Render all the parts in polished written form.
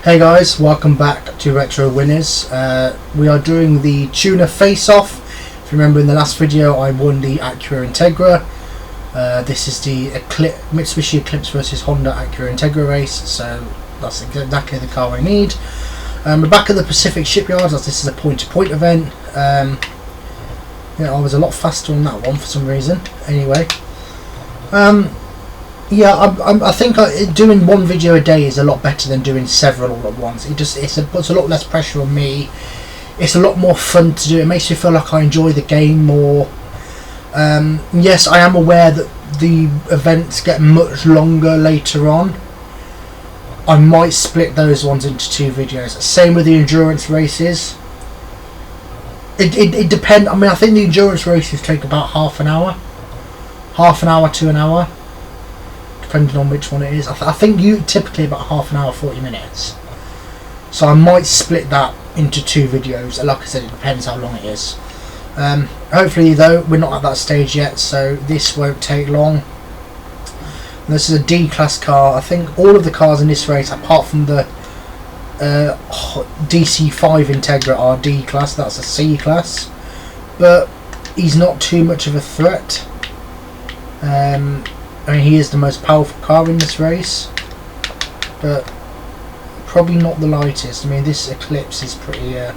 Hey guys, welcome back to Retro Winners. We are doing the tuner face-off. If you remember in the last video I won the Acura Integra. This is the Mitsubishi Eclipse versus Honda Acura Integra race, so that's exactly the car I need. We're back at the Pacific Shipyards as this is a point-to-point event. Yeah, I was a lot faster on that one for some reason. Anyway, yeah, I think doing one video a day is a lot better than doing several all at once. It puts a lot less pressure on me. It's a lot more fun to do. It makes me feel like I enjoy the game more. Yes, I am aware that the events get much longer later on. I might split those ones into two videos. Same with the endurance races. It depends. I mean, I think the endurance races take about half an hour to an hour. Depending on which one it is. I think you typically about half an hour, 40 minutes. So I might split that into two videos. Like I said, it depends how long it is. Hopefully though, we're not at that stage yet, so this won't take long. And this is a D-class car. I think all of the cars in this race, apart from the DC5 Integra, are D-class. That's a C-class. But he's not too much of a threat. I mean, he is the most powerful car in this race, but probably not the lightest. I mean, this Eclipse is pretty. And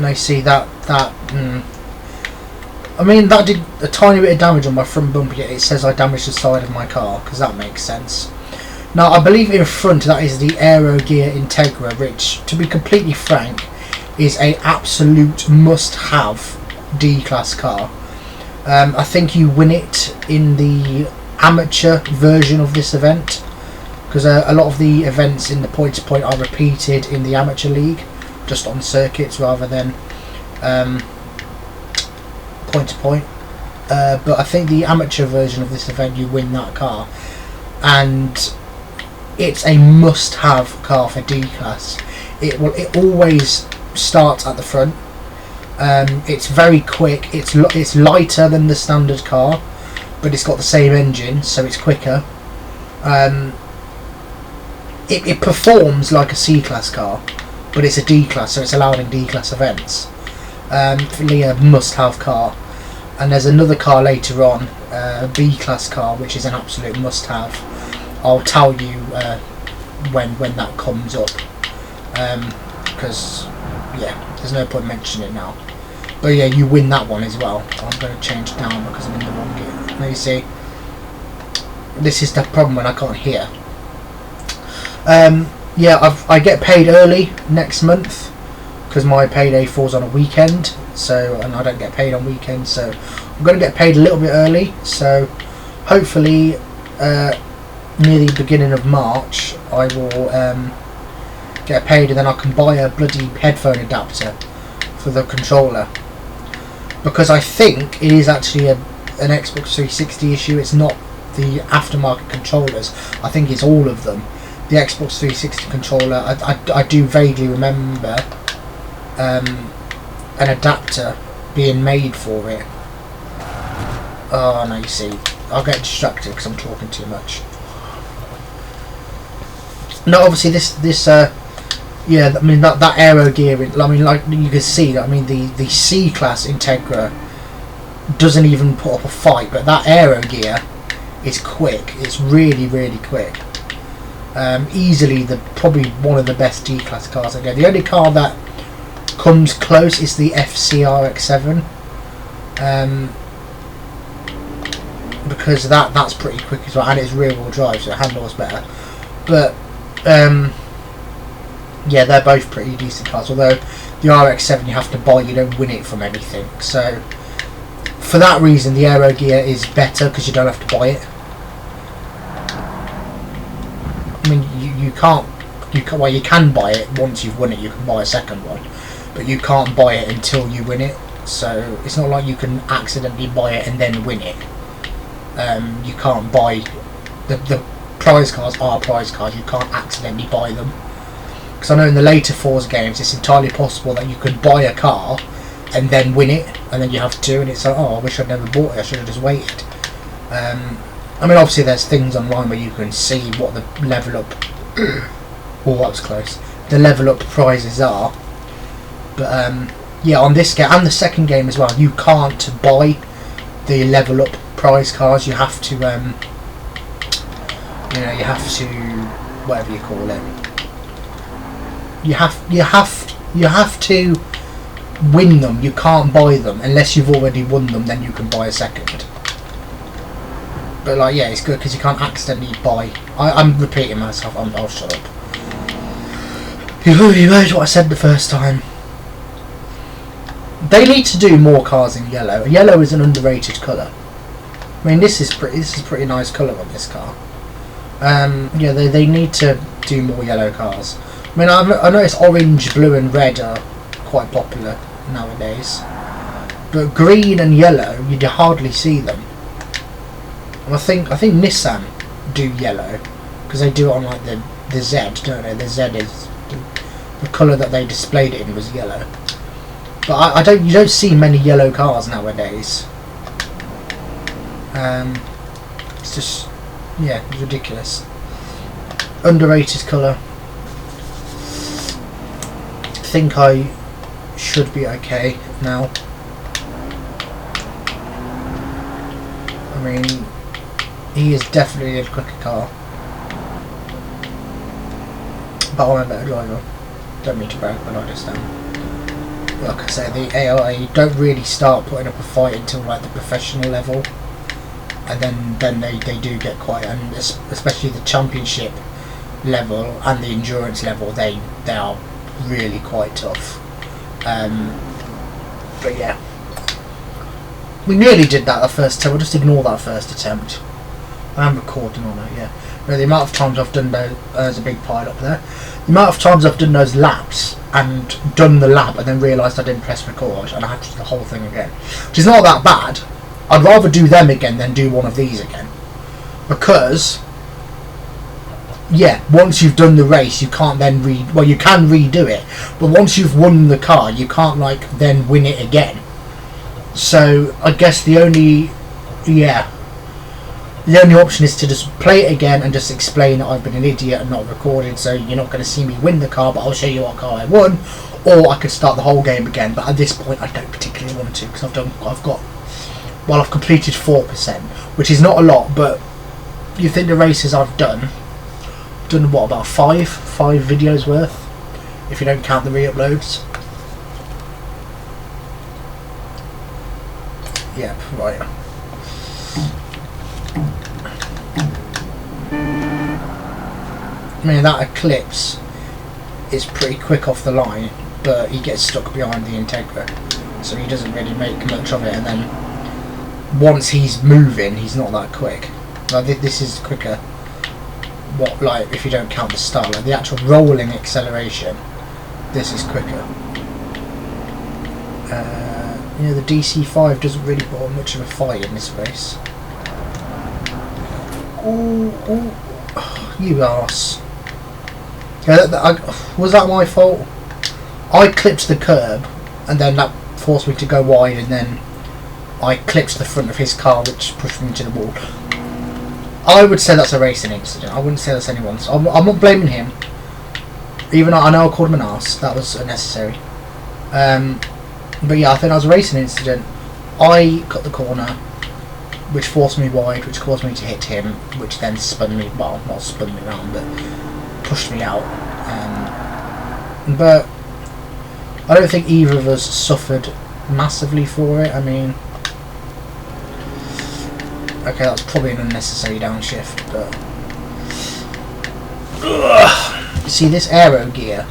I see that. I mean, that did a tiny bit of damage on my front bumper. Yet it says I damaged the side of my car, because that makes sense. Now, I believe in front that is the Aero Gear Integra, which, to be completely frank, is a absolute must-have D-class car. I think you win it in the amateur version of this event, because a lot of the events in the point-to-point are repeated in the amateur league, just on circuits rather than point-to-point. But I think the amateur version of this event, you win that car, and it's a must-have car for D-class. It always starts at the front. It's very quick. It's lighter than the standard car, but it's got the same engine, so it's quicker. It performs like a C-class car, but it's a D-class, so it's allowed in D-class events. Really a must-have car. And there's another car later on, a B-class car, which is an absolute must-have. I'll tell you when that comes up, because yeah, there's no point mentioning it now. But yeah, you win that one as well. I'm going to change it down because I'm in the wrong gear. Now you see, this is the problem when I can't hear. Yeah, I get paid early next month because my payday falls on a weekend. And I don't get paid on weekends, so I'm going to get paid a little bit early. So hopefully, near the beginning of March, I will get paid, and then I can buy a bloody headphone adapter for the controller, because I think it is actually an Xbox 360 issue. It's not the aftermarket controllers. I think it's all of them. The Xbox 360 controller, I do vaguely remember an adapter being made for it. Oh no, you see, I'll get distracted because I'm talking too much. No, obviously this yeah, I mean that aero gear. I mean, like you can see, I mean the C-class Integra doesn't even put up a fight, but that aero gear is quick. It's really quick. Easily probably one of the best D-class cars I get. The only car that comes close is the FCRX7, because that's pretty quick as well, and it's rear-wheel drive, so it handles better. But yeah, they're both pretty decent cars, although the RX-7 you have to buy, you don't win it from anything. So for that reason, the Aero Gear is better, because you don't have to buy it. I mean, you can buy it once you've won it. You can buy a second one, but you can't buy it until you win it. So it's not like you can accidentally buy it and then win it. You can't buy the prize cards are prize cards. You can't accidentally buy them. Because I know in the later Forza games, it's entirely possible that you could buy a car and then win it, and then you have to, and it's like, oh, I wish I'd never bought it. I should have just waited. I mean, obviously there's things online where you can see what the level up Oh, that was close. The level up prizes are. But yeah, on this game and the second game as well, you can't buy the level up prize cars. You have to, you know, you have to, whatever you call it. You have to win them. You can't buy them unless you've already won them. Then you can buy a second. But like, yeah, it's good because you can't accidentally buy. I'm repeating myself. I'll shut up. You've already heard what I said the first time. They need to do more cars in yellow. Yellow is an underrated colour. I mean, this is pretty nice colour on this car. Yeah, they need to do more yellow cars. I mean, I noticed orange, blue, and red are quite popular nowadays, but green and yellow you hardly see them. And I think Nissan do yellow because they do it on like the Z, don't they? The Z is the colour that they displayed it in was yellow. But you don't see many yellow cars nowadays. It's just, yeah, it's ridiculous. Underrated colour. I think I should be okay now. I mean, he is definitely a quicker car. But I'm a better driver. Don't mean to brag, but I just am. Like I say, the AI don't really start putting up a fight until like the professional level, and then they do get quite, and especially the championship level and the endurance level, they are really quite tough. But yeah, we nearly did that the first time. We'll just ignore that first attempt. I am recording on it, yeah. You know, the amount of times I've done those, there's a big pile up there. The amount of times I've done those laps and done the lap and then realised I didn't press record and I had to do the whole thing again. Which is not that bad. I'd rather do them again than do one of these again. Because, yeah, once you've done the race, you can't then well, you can redo it, but once you've won the car, you can't, like, then win it again. So, I guess the only option is to just play it again and just explain that I've been an idiot and not recorded, so you're not going to see me win the car, but I'll show you what car I won. Or I could start the whole game again, but at this point I don't particularly want to, because I've completed 4%, which is not a lot, but you think the races I've done what, about five videos worth, if you don't count the re-uploads. Yep, right. I mean, that Eclipse is pretty quick off the line, but he gets stuck behind the Integra, so he doesn't really make much of it, and then once he's moving, he's not that quick. Like, this is quicker, what, like, if you don't count the start, like the actual rolling acceleration, this is quicker. You know, the DC5 doesn't really put on much of a fight in this race. Ooh, you arse. Was that my fault? I clipped the curb and then that forced me to go wide, and then I clipped the front of his car, which pushed me into the wall. I would say that's a racing incident. I wouldn't say that's anyone's. I'm not blaming him, even though I know I called him an arse. That was unnecessary. But yeah, I think that was a racing incident. I cut the corner, which forced me wide, which caused me to hit him, which then spun me, well, not spun me around, but pushed me out. But I don't think either of us suffered massively for it. I mean, okay, that was probably an unnecessary downshift, but you see this aero gear?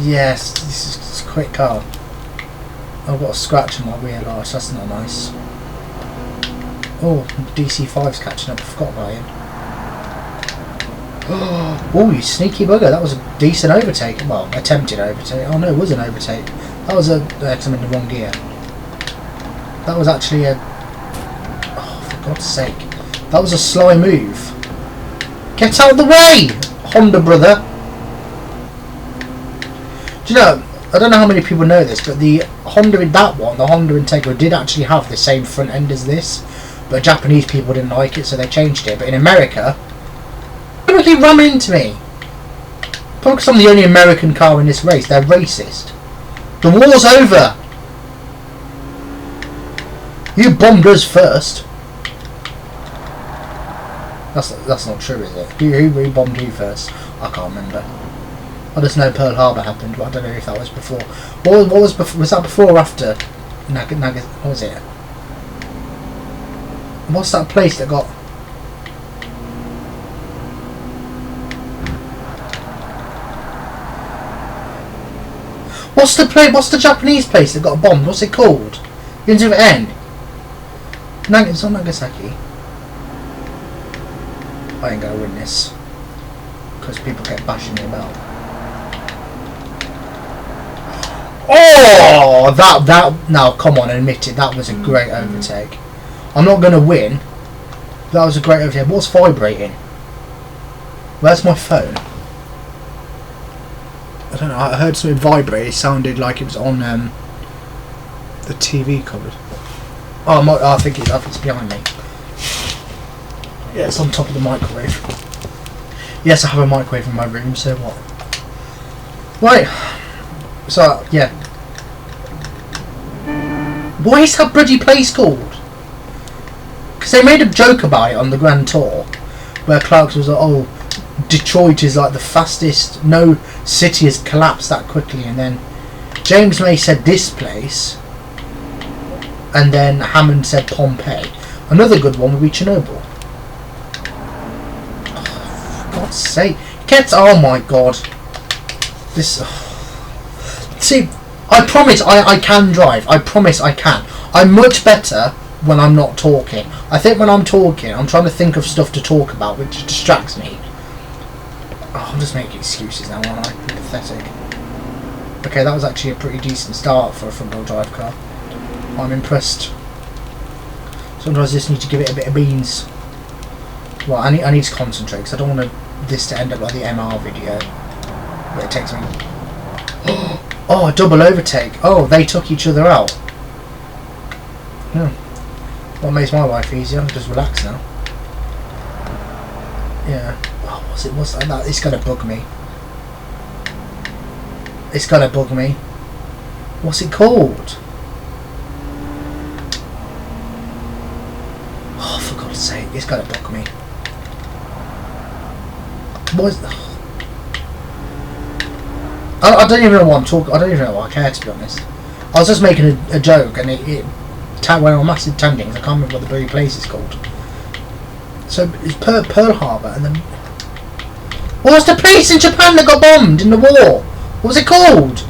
Yes, this is a quick car. I've got a scratch on my wheel arch, that's not nice. Oh, DC5's catching up, I forgot about him. Oh, you sneaky bugger, that was a decent overtake. Well, attempted overtake. Oh no, it was an overtake. That was because I'm in the wrong gear. That was actually a... Oh, for God's sake. That was a sly move. Get out of the way, Honda brother. Do you know, I don't know how many people know this, but the Honda in that one, the Honda Integra, did actually have the same front end as this, but Japanese people didn't like it, so they changed it. But in America, do they keep ramming into me? Probably because I'm the only American car in this race. They're racist. The war's over. You bombed us first. That's not true, is it? Who bombed you first? I can't remember. I just know Pearl Harbor happened, but I don't know if that was before. What was before? Was that before or after? What was it? What's that place that got? What's the Japanese place that got bombed? What's it called? Begins with N. It's not Nagasaki. I ain't gonna win this because people kept bashing me about. Oh, that now come on, admit it. That was a great overtake. I'm not gonna win. That was a great overtake. What's vibrating? Where's my phone? I don't know. I heard something vibrate. It sounded like it was on the TV cupboard. Oh, I think it's behind me. Yeah, it's on top of the microwave. Yes, I have a microwave in my room, so what? Right. So, yeah. What is that bloody place called? Because they made a joke about it on the Grand Tour, where Clark's was like, oh, Detroit is like the fastest, no city has collapsed that quickly, and then James May said this place, and then Hammond said Pompeii. Another good one would be Chernobyl. God's sake. Oh my god. This. See, I promise I can drive. I promise I can. I'm much better when I'm not talking. I think when I'm talking, I'm trying to think of stuff to talk about, which distracts me. Oh, I'm just making excuses now, aren't I? Pathetic. Okay, that was actually a pretty decent start for a front-wheel drive car. I'm impressed. Sometimes I just need to give it a bit of beans. Well, I need to concentrate because I don't want this to end up like the MR video where it takes me. Oh, a double overtake. Oh, they took each other out. What makes my life easier? I'm just relax now. Yeah. Oh, what's that? It's gonna bug me. It's gonna bug me. What's it called? Oh, for God's sake, it's gonna bug me. What is... I don't even know what I'm talking. I don't even know what I care, to be honest. I was just making a joke, and it went on a massive tangent. I can't remember what the bloody place is called. So it's Pearl Harbor, and then what was the place in Japan that got bombed in the war? What was it called?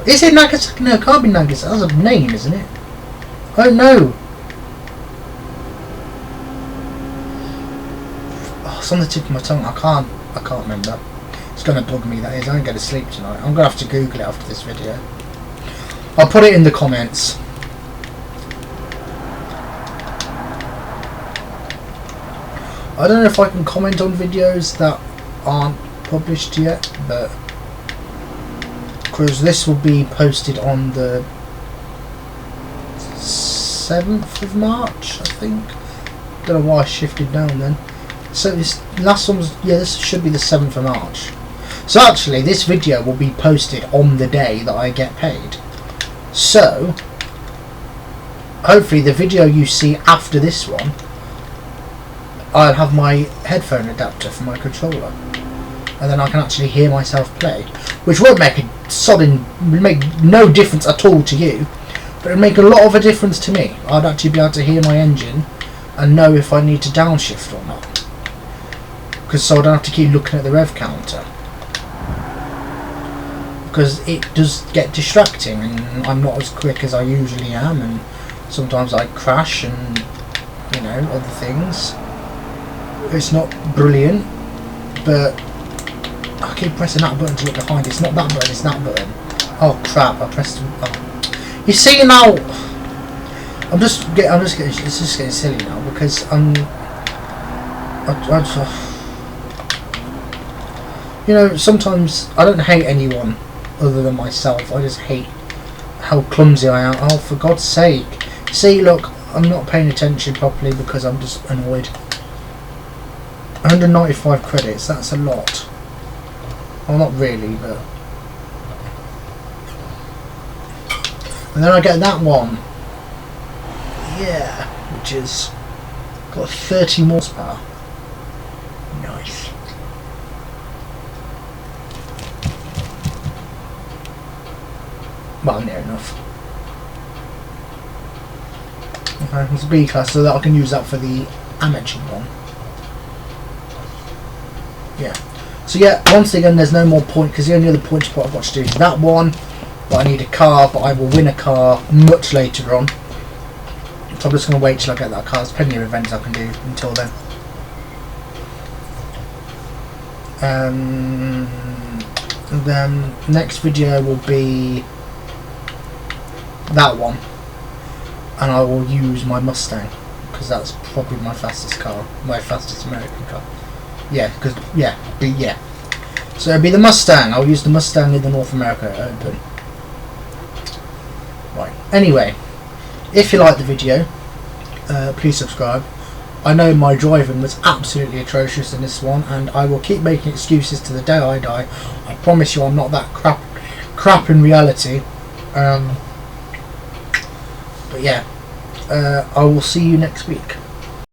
Is it Nagasaki? No, it can't be Nagasaki. That's a name, isn't it? Oh no. Oh, it's on the tip of my tongue. I can't remember. It's gonna bug me, that is. I ain't going to sleep tonight. I'm gonna have to Google it after this video. I'll put it in the comments. I don't know if I can comment on videos that aren't published yet, but because this will be posted on the 7th of March, I think. Don't know why I shifted down then. So this last one was, yeah, this should be the 7th of March. So actually this video will be posted on the day that I get paid. So hopefully the video you see after this one, I'll have my headphone adapter for my controller, and then I can actually hear myself play, which won't make make no difference at all to you, but it'll make a lot of a difference to me. I'd actually be able to hear my engine and know if I need to downshift or not, because so I don't have to keep looking at the rev counter, because it does get distracting and I'm not as quick as I usually am, and sometimes I crash and, you know, other things. It's not brilliant, but I keep pressing that button to look behind. It's not that button, it's that button. Oh crap, I pressed... Oh. You see now, it's just getting silly now, because you know, sometimes I don't hate anyone other than myself. I just hate how clumsy I am. Oh, for God's sake. See, look, I'm not paying attention properly because I'm just annoyed. 195 credits, that's a lot. Well, not really, but... And then I get that one. Yeah, which is... got 30 horsepower. Nice. Well, near enough. Okay, it's a B class, so that I can use that for the amateur one. Yeah. So yeah, once again, there's no more point, because the only other point spot I've got to do is that one. But I need a car, but I will win a car much later on. So I'm just going to wait till I get that car. There's plenty of events I can do until then. And then next video will be that one, and I will use my Mustang because that's probably my fastest car, my fastest American car. Yeah, because yeah. So it'll be the Mustang. I'll use the Mustang in the North America Open. Right. Anyway, if you like the video, please subscribe. I know my driving was absolutely atrocious in this one, and I will keep making excuses to the day I die. I promise you, I'm not that crap in reality. But yeah, I will see you next week.